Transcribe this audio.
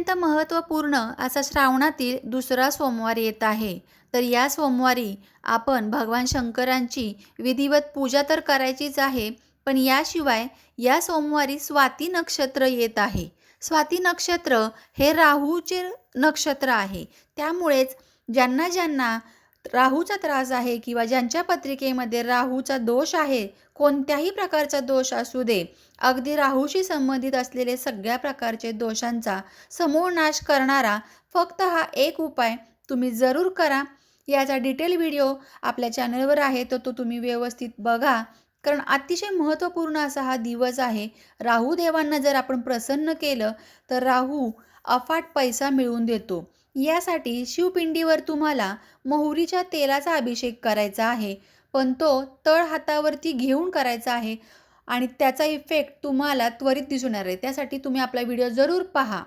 अत्यंत महत्त्वपूर्ण असा श्रावणातील दुसरा सोमवार येत आहे. तर या सोमवारी आपण भगवान शंकरांची विधिवत पूजा तर करायचीच आहे, पण याशिवाय या सोमवारी स्वाती नक्षत्र येत आहे. स्वाती नक्षत्र हे राहूचे नक्षत्र आहे. त्यामुळेच ज्यांना ज्यांना राहूचा त्रास आहे किंवा ज्यांच्या पत्रिकेमध्ये राहूचा दोष आहे, कोणत्याही प्रकारचा दोष असू दे, अगदी राहूशी संबंधित असलेले सगळ्या प्रकारचे दोषांचा समूळ नाश करणारा फक्त हा एक उपाय तुम्ही जरूर करा. याचा डिटेल व्हिडिओ आपल्या चॅनलवर आहे, तर तो तुम्ही व्यवस्थित बघा. कारण अतिशय महत्त्वपूर्ण असा हा दिवस आहे. राहू देवांना जर आपण प्रसन्न केलं तर राहू अफाट पैसा मिळवून देतो. यासाठी शिवपिंडीवर तुम्हाला मोहरीच्या तेलाचा अभिषेक करायचा आहे, पण तो तळ हातावरती घेऊन करायचा आहे आणि त्याचा इफेक्ट तुम्हाला त्वरित दिसून येणार आहे. त्यासाठी तुम्ही आपला व्हिडिओ जरूर पहा.